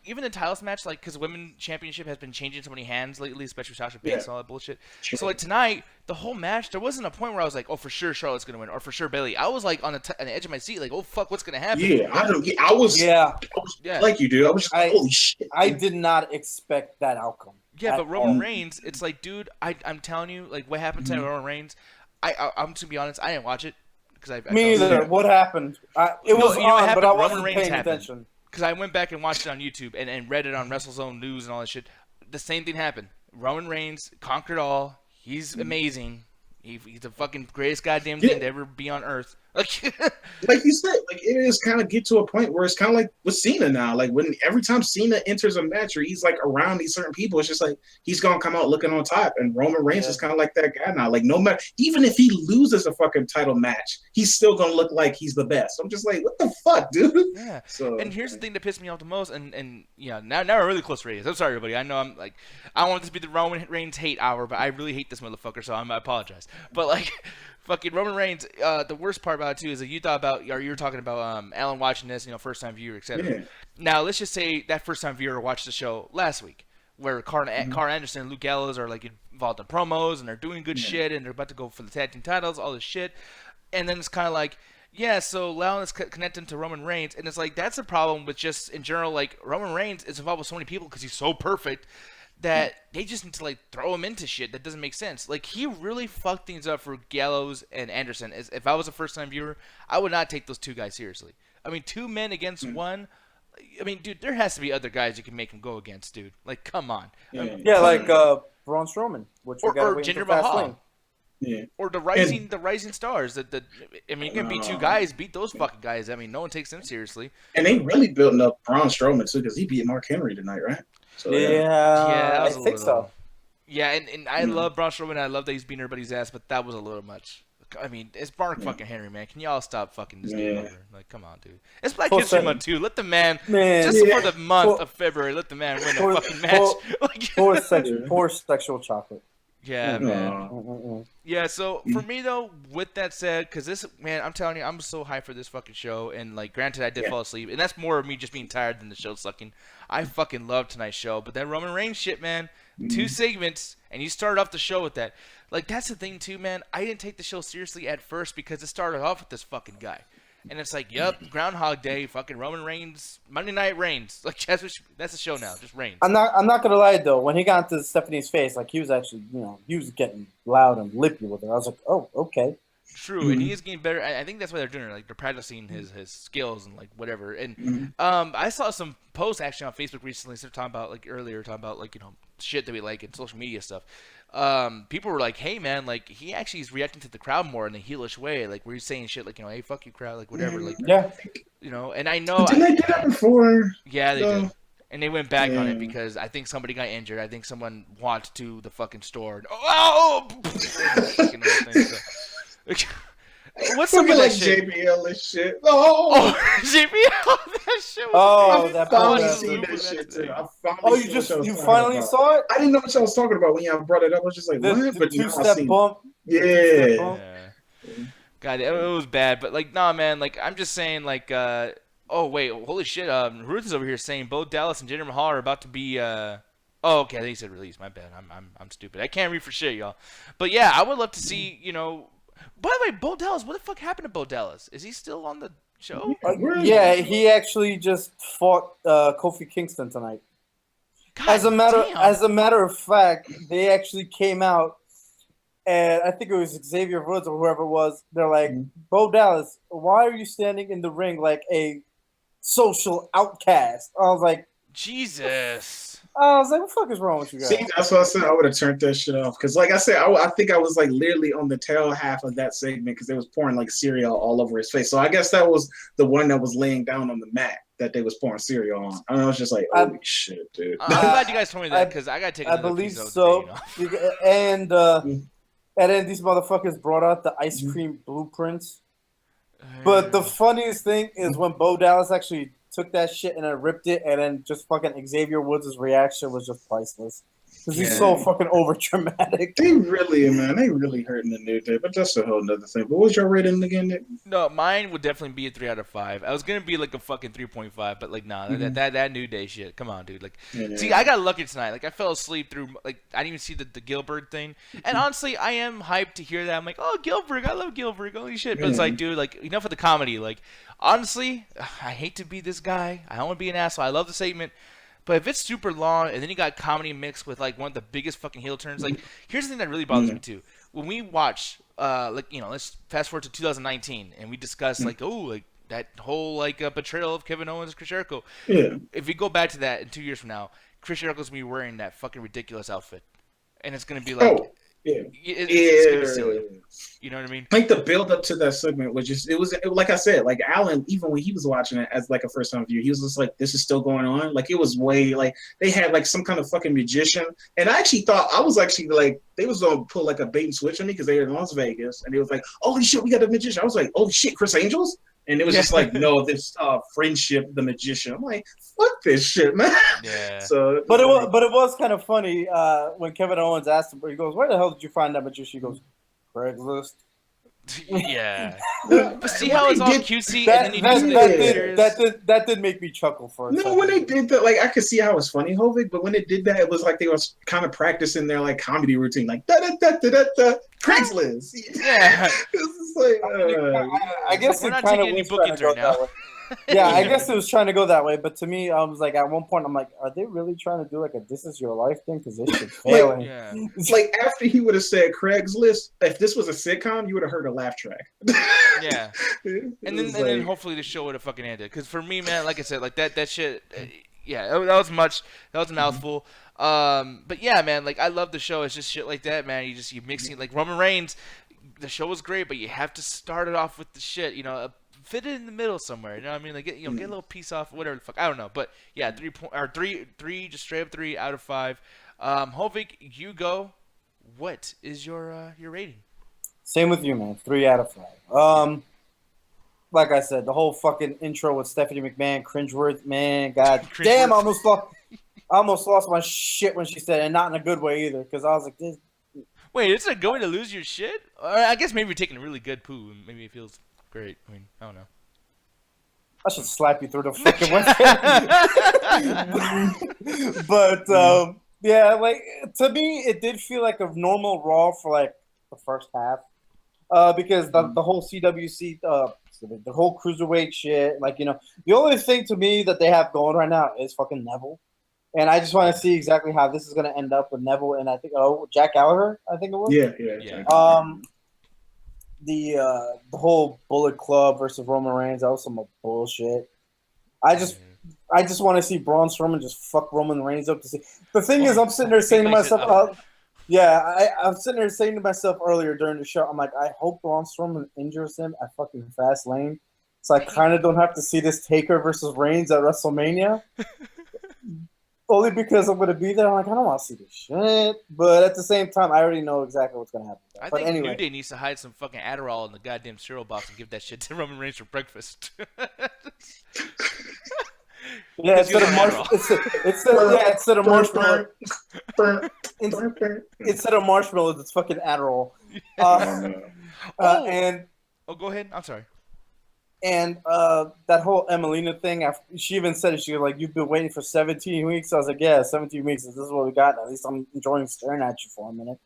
even the titles match, like because women championship has been changing so many hands lately, especially Sasha Banks and all that bullshit. So like tonight, the whole match, there wasn't a point where I was like, oh, for sure Charlotte's gonna win, or for sure Bayley. I was like on the edge of my seat, like, oh fuck, what's gonna happen? I was like you, dude. I was just like, holy shit. I did not expect that outcome. Yeah, but Roman Reigns, it's like, dude, I'm telling you, like, what happened to Roman Reigns? I'm to be honest, I didn't watch it because Me either. What happened? It was on, but I wasn't paying attention. Because I went back and watched it on YouTube and read it on WrestleZone News and all that shit. The same thing happened. Roman Reigns conquered all. He's amazing. He's the fucking greatest goddamn thing to ever be on Earth. Like you said, like it is kind of get to a point where it's kind of like with Cena now. Like when every time Cena enters a match or he's like around these certain people, it's just like he's gonna come out looking on top. And Roman Reigns is kind of like that guy now. Like no matter, even if he loses a fucking title match, he's still gonna look like he's the best. I'm just like, what the fuck, dude? Yeah. So, and here's the thing that pissed me off the most. And yeah, now we're really close ratings. I'm sorry, everybody. I know I'm like, I don't want this to be the Roman Reigns hate hour, but I really hate this motherfucker, so I apologize. But like. Fucking Roman Reigns. The worst part about it too is that you were talking about Alan watching this, first time viewer, etc. Yeah. Now let's just say that first time viewer watched the show last week, where Carl Anderson and Luke Gallows are like involved in promos and they're doing good shit and they're about to go for the tag team titles, all this shit, and then it's kind of like, yeah, so Lyle is connecting to Roman Reigns, and it's like that's a problem with just in general, like Roman Reigns is involved with so many people because he's so perfect. That they just need to like throw him into shit that doesn't make sense. Like he really fucked things up for Gallows and Anderson. If I was a first-time viewer, I would not take those two guys seriously. I mean, two men against one. I mean, dude, there has to be other guys you can make him go against, dude. Like, come on. Yeah, like Braun Strowman, which we got or Jinder Mahal. Yeah. Or the rising stars. I mean, you can beat two guys, beat those fucking guys. I mean, no one takes them seriously. And they really building up Braun Strowman too, because he beat Mark Henry tonight, right? So, yeah, I think so. Yeah, and I love Braun Strowman. I love that he's beating everybody's ass, but that was a little much. I mean, it's Mark fucking Henry, man. Can y'all stop fucking this dude over? Like, come on, dude. It's Black History Month too. Let the man just for the month of February, let the man win a fucking match. Poor sexual chocolate. Yeah, man. Yeah, so for me though, with that said, because this, man, I'm telling you, I'm so hyped for this fucking show. And like, granted, I did fall asleep, and that's more of me just being tired than the show sucking. I fucking love tonight's show, but that Roman Reigns shit, man, 2 segments, and you started off the show with that. Like, that's the thing too, man. I didn't take the show seriously at first because it started off with this fucking guy. And it's like, yep, Groundhog Day, fucking Roman Reigns, Monday Night Reigns. Like that's the show now, just Reigns. I'm not gonna lie though. When he got into Stephanie's face, like he was actually, he was getting loud and lippy with her. I was like, oh, okay. True, and he is getting better. I think that's why they're doing it. Like they're practicing his skills and like whatever. And I saw some posts actually on Facebook recently, talking about like shit that we like and social media stuff. People were like, hey man, like he actually is reacting to the crowd more in a heelish way, like where he's saying shit like, hey, fuck you crowd, like whatever, like and I know didn't they do that before? Yeah, they did. And they went back on it because I think somebody got injured. I think someone walked to the fucking store and what's some of that shit? JBL and shit. Oh, JBL, that shit. That finally seen that shit too. You finally saw it? I didn't know what y'all was talking about when y'all brought it up. I was just like, what? But two-step bump. Yeah. God, it was bad, but like, nah, man. Like, I'm just saying, like, oh wait, holy shit. Ruth is over here saying Bo Dallas and Jinder Mahal are about to be. Oh, okay. I think he said release. My bad. I'm stupid. I can't read for shit, y'all. But yeah, I would love to see. By the way, Bo Dallas, what the fuck happened to Bo Dallas? Is he still on the show? Yeah, he actually just fought Kofi Kingston tonight. God as a matter of fact, they actually came out, and I think it was Xavier Woods or whoever it was. They're like, Bo Dallas, why are you standing in the ring like a social outcast? I was like, Jesus. What the fuck is wrong with you guys? See, that's what I said. I would have turned that shit off. Because, like I said, I think I was, like, literally on the tail half of that segment because they was pouring, like, cereal all over his face. So I guess that was the one that was laying down on the mat that they was pouring cereal on. I was just like, holy shit, dude. I'm glad you guys told me that because I got to take another believe so. And then these motherfuckers brought out the ice cream blueprints. But the funniest thing is when Bo Dallas actually took that shit and then ripped it, and then just fucking Xavier Woods' reaction was just priceless. Because he's so fucking over dramatic. They really hurting the New Day, but that's a whole nother thing. But what's your rating again, Nick? No, mine would definitely be a 3 out of 5. I was gonna be like a fucking 3.5, but like nah, that New Day shit. Come on, dude. Like, see, I got lucky tonight. Like, I fell asleep through like I didn't even see the Gilbert thing. And honestly, I am hyped to hear that. I'm like, oh, Gilbert, I love Gilbert. Holy shit! But it's like, dude, like enough of the comedy. Like, honestly, I hate to be this guy. I don't want to be an asshole. I love the segment. But if it's super long and then you got comedy mixed with like one of the biggest fucking heel turns, like here's the thing that really bothers me too. When we watch, let's fast forward to 2019 and we discuss like that whole betrayal of Kevin Owens and Chris Jericho. Yeah. If we go back to that in 2 years from now, Chris Jericho's gonna be wearing that fucking ridiculous outfit. and it's gonna be like, it's gonna be silly. You know what I mean? Like the build up to that segment was just it was like I said, like Alan, even when he was watching it as like a first time viewer, he was just like, this is still going on. Like it was way like they had like some kind of fucking magician, and I actually thought I was actually like they was gonna pull like a bait and switch on me because they were in Las Vegas, and they was like, holy shit, we got a magician. I was like, holy shit, Chris Angels. And it was just like, no, this friendship, the magician. I'm like, fuck this shit, man. Yeah. So, but it was kind of funny when Kevin Owens asked him, he goes, "Where the hell did you find that magician?" He goes, "Craigslist." Yeah. But see how it's all cutesy, and then you that did make me chuckle for a second. No, when they did that, like I could see how it was funny, Hovig, but when they did that, it was like they were kind of practicing their like comedy routine, like da da da da da Craigslist. Yeah. It's like, I guess we're it not kind taking of any bookings right now. Yeah, I guess it was trying to go that way, but to me, I was like, at one point, I'm like, are they really trying to do like a "This Is Your Life" thing? Because this shit's failing. Yeah. Like after he would have said Craigslist, if this was a sitcom, you would have heard a laugh track. Yeah. And then hopefully the show would have fucking ended. Because for me, man, like I said, like that shit, yeah, that was a mouthful. But yeah, man, like I love the show. It's just shit like that, man. You mixing like Roman Reigns. The show was great, but you have to start it off with the shit, fit it in the middle somewhere. You know what I mean? Like get a little piece off, whatever the fuck. I don't know, but yeah, 3, just straight up 3 out of 5. Hovig, you go. What is your rating? Same with you, man. 3 out of 5. Like I said, the whole fucking intro with Stephanie McMahon, cringeworthy, man. God damn, I almost lost my shit when she said it, and not in a good way either, because I was like, this. Wait, it's a good way to lose your shit? Or I guess maybe you're taking a really good poo, and maybe it feels great. I mean, I don't know. I should slap you through the fucking window. But yeah, like to me, it did feel like a normal Raw for like the first half, because the whole CWC, the whole cruiserweight shit, like the only thing to me that they have going right now is fucking Neville, and I just want to see exactly how this is going to end up with Neville and I think Jack Gallagher, I think it was. Yeah. The whole Bullet Club versus Roman Reigns, that was some bullshit. I just want to see Braun Strowman just fuck Roman Reigns up to see. The thing is, I'm sitting there saying to myself, I'm sitting there saying to myself earlier during the show, I'm like, I hope Braun Strowman injures him at fucking Fastlane, so I kind of don't have to see this Taker versus Reigns at WrestleMania. Only because I'm going to be there. I'm like, I don't want to see this shit. But at the same time, I already know exactly what's going to happen. I think New Day needs to hide some fucking Adderall in the goddamn cereal box and give that shit to Roman Reigns for breakfast. Yeah, instead of marshmallow. Instead of marshmallows, it's fucking Adderall. Go ahead. I'm sorry. And that whole Emelina thing, she even said it. She was like, "You've been waiting for 17 weeks." I was like, "Yeah, 17 weeks. This is what we got. At least I'm enjoying staring at you for a minute."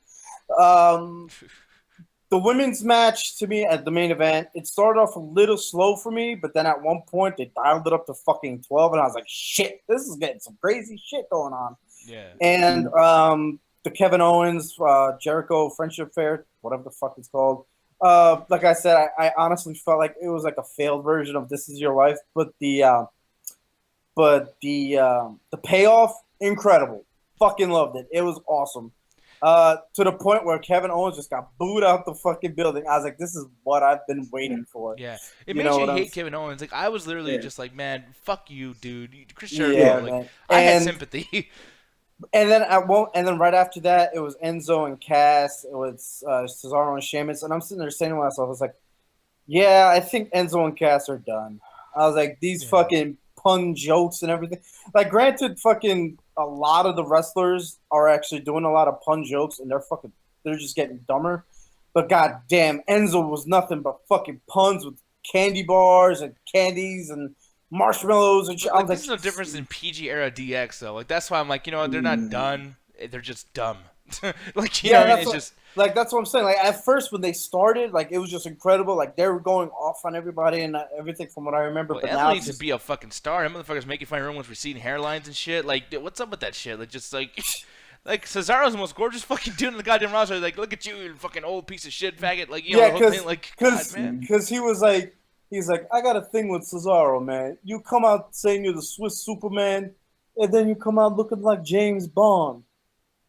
The women's match to me at the main event, it started off a little slow for me, but then at one point they dialed it up to fucking 12, and I was like, "Shit, this is getting some crazy shit going on." Yeah. And the Kevin Owens Jericho friendship fair, whatever the fuck it's called. Like I said, I honestly felt like it was like a failed version of This Is Your Life, but the payoff, incredible. Fucking loved it. It was awesome. To the point where Kevin Owens just got booed out the fucking building. I was like, this is what I've been waiting for. Yeah. It makes you hate Kevin Owens. Like, I was literally just like, man, fuck you, dude. Chris Jericho. I had sympathy. And then right after that, it was Enzo and Cass. It was Cesaro and Sheamus. And I'm sitting there saying to myself, I was like, yeah, I think Enzo and Cass are done. I was like, these fucking pun jokes and everything. Like, granted, fucking a lot of the wrestlers are actually doing a lot of pun jokes, and they're just getting dumber. But goddamn, Enzo was nothing but fucking puns with candy bars and candies and marshmallows and shit. Like, there's no difference in PG era DX though. Like that's why I'm like, they're not done. They're just dumb. Like you know, it's just like that's what I'm saying. Like at first when they started, like it was just incredible. Like they were going off on everybody and everything from what I remember. Well, but Emma now needs to be a fucking star. Them motherfuckers making fun of everyone with receding hairlines and shit. Like what's up with that shit? Like just like. Like Cesaro's the most gorgeous fucking dude in the goddamn roster. Like, look at you, you fucking old piece of shit faggot. Like, because he was like. He's like, I got a thing with Cesaro, man. You come out saying you're the Swiss Superman, and then you come out looking like James Bond.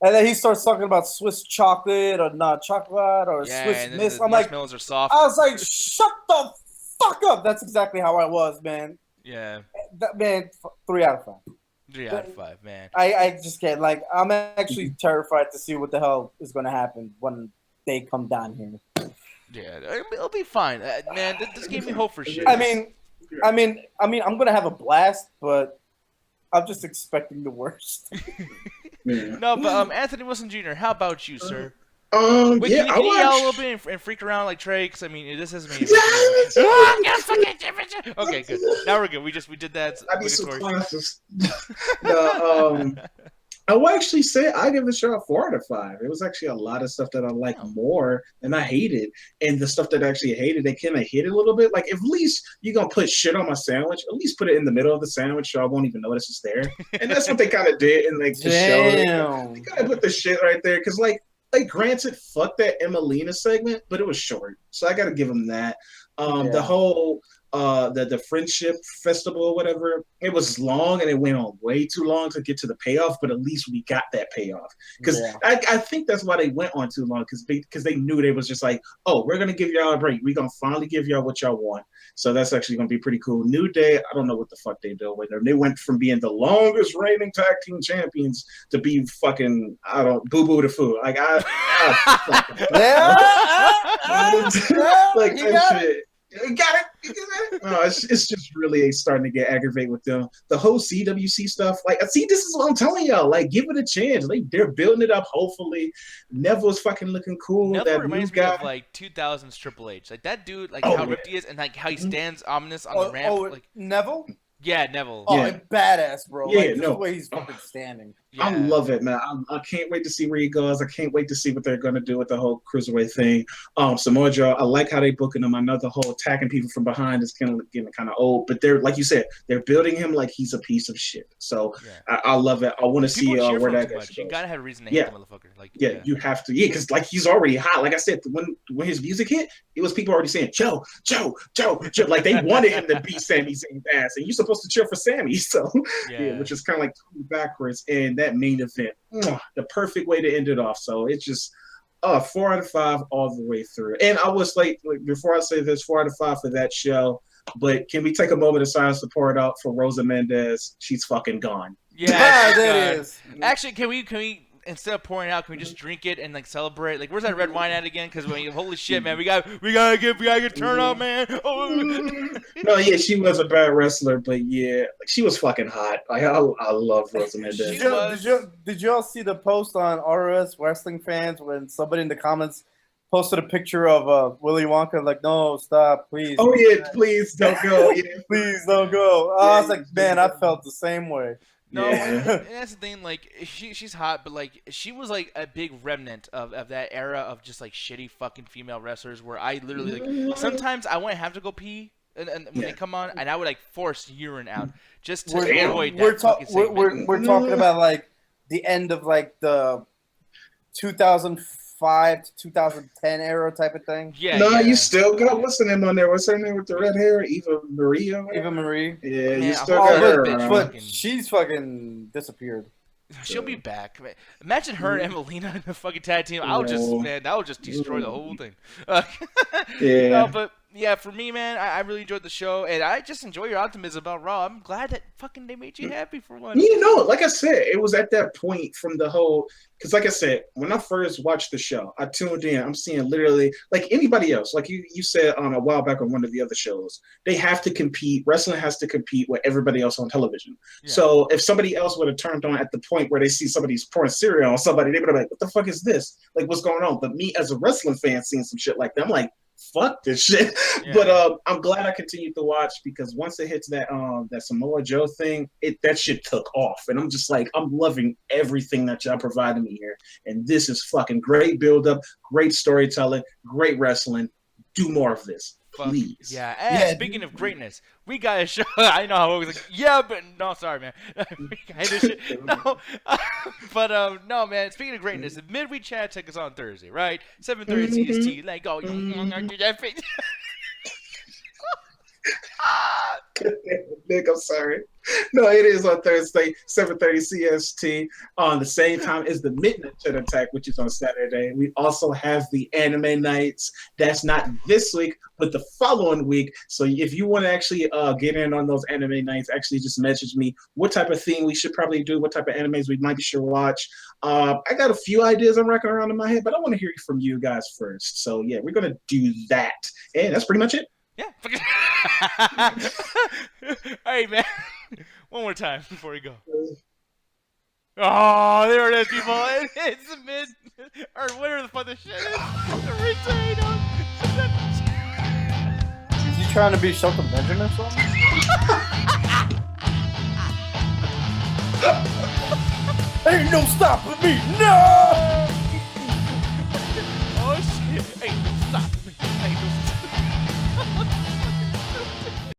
And then he starts talking about Swiss chocolate or not chocolate or Swiss and Miss. the I'm like, marshmallows are soft. I was like, shut the fuck up. That's exactly how I was, man. Yeah. That man, 3 out of 5. 3 out of 5, man. I just can't. Like, I'm actually terrified to see what the hell is going to happen when they come down here. Yeah, it'll be fine, man. This gave me hope for shit. I mean, I'm gonna have a blast, but I'm just expecting the worst. No, but Anthony Wilson Jr., how about you, sir? Wait, yeah, can you yell a little bit and freak around like Trey? Because I mean, this isn't me. Okay, good. Now we're good. We did that. I need some classes. I will actually say I give the show a 4 out of 5. It was actually a lot of stuff that I liked more than I hated, and the stuff that I actually hated, they kind of hit it a little bit. Like, if at least you're gonna put shit on my sandwich, at least put it in the middle of the sandwich so I won't even notice it's there. And that's what they kind of did in like the show. They kind of put the shit right there because like granted, fuck that Emelina segment, but it was short, so I got to give them that. The whole the friendship festival or whatever, it was long and it went on way too long to get to the payoff, but at least we got that payoff because I think that's why they went on too long because they knew they was just like, oh, we're gonna give y'all a break, we're gonna finally give y'all what y'all want. So that's actually gonna be pretty cool. New Day, I don't know what the fuck they do with them. They went from being the longest reigning tag team champions to be fucking boo boo the fool. Like like that shit. You got it. No, it's just really starting to get aggravated with them. The whole CWC stuff, like, see, this is what I'm telling y'all. Like, give it a chance. Like, they're building it up. Hopefully, Neville's fucking looking cool. Neville that reminds me of like 2000s Triple H. Like that dude, like how ripped he is, and like how he stands ominous on the ramp. Like Neville. Yeah, Neville. Oh, badass, bro. Yeah, like, the way he's fucking standing. Yeah. I love it, man. I can't wait to see where he goes. I can't wait to see what they're going to do with the whole cruiserweight thing. Samoa Joe, I like how they booking him. I know the whole attacking people from behind is kind of getting kind of old, but they're, like you said, they're building him like he's a piece of shit. So I love it. I want to see where that goes. You gotta have a reason to hate the motherfucker. Like, you have to. Yeah, because like he's already hot. Like I said, when his music hit, it was people already saying Joe, Joe, Joe, Joe. Like they wanted him to beat Sami Zayn's ass, and you're supposed to cheer for Sami. So which is kind of like backwards. And that main event, the perfect way to end it off. So it's just 4 out of 5 all the way through. And I was like before I say this, 4 out of 5 for that show. But can we take a moment of silence to pour it out for Rosa Mendez? She's fucking gone. Yeah, that is. Actually, can we instead of pouring it out, can we just drink it and like celebrate? Like, where's that red wine at again? Because holy shit, man, we gotta get turned up, man. Oh. No, yeah, she was a bad wrestler, but yeah, like she was fucking hot. Like I love Rosa Mendez. Did y'all see the post on ROS Wrestling Fans when somebody in the comments posted a picture of Willy Wonka? Like, no, stop, please. Oh yeah, please don't go. Yeah. Please don't go. I was like, man, I felt the same way. No, and that's the thing. Like, she's hot, but like, she was like a big remnant of that era of just like shitty fucking female wrestlers. Where I literally like sometimes I wouldn't have to go pee, and when they come on, and I would like force urine out just to avoid that. We're talking about like the end of like the 2005 to 2010 era type of thing. You still got what's her name on there? What's her name with the red hair? Eva Marie. Yeah, you still got her. But she's fucking disappeared. She'll be back. Imagine her and Emelina in the fucking tag team. That would just destroy the whole thing. No, but yeah, for me, man, I really enjoyed the show, and I just enjoy your optimism about Raw. I'm glad that fucking they made you happy for once. You know, like I said, it was at that point from the whole, because like I said, when I first watched the show, I tuned in. I'm seeing literally, like anybody else, like you said a while back on one of the other shows, they have to compete. Wrestling has to compete with everybody else on television. Yeah. So if somebody else would have turned on at the point where they see somebody's pouring cereal on somebody, they would have been like, what the fuck is this? Like, what's going on? But me as a wrestling fan seeing some shit like that, I'm like, fuck this shit. Yeah. But I'm glad I continued to watch, because once it hits that Samoa Joe thing, that shit took off. And I'm just like, I'm loving everything that y'all provided me here. And this is fucking great build up, great storytelling, great wrestling. Do more of this. Please. Yeah. And speaking of greatness, we got a show. I know how I was like, but no, sorry, man. No, but no, man. Speaking of greatness, the midweek chat check us on Thursday, right? 7:30 CST. Like, oh, do that face. Nick, I'm sorry. No, it is on Thursday, 7:30 CST, on the same time as the Midnight Chat Attack, which is on Saturday. We also have the anime nights. That's not this week, but the following week. So if you want to actually get in on those anime nights, actually just message me what type of thing we should probably do, what type of animes we might be sure to watch. I got a few ideas I'm racking around in my head, but I want to hear from you guys first. So yeah, we're going to do that. And that's pretty much it. Yeah. All right, man. One more time before we go. Oh, there it is, people. It's the mid, or whatever the fuck this shit is. The retainer. Is he trying to be Shelton Benjamin or something? Ain't no stopping me, no!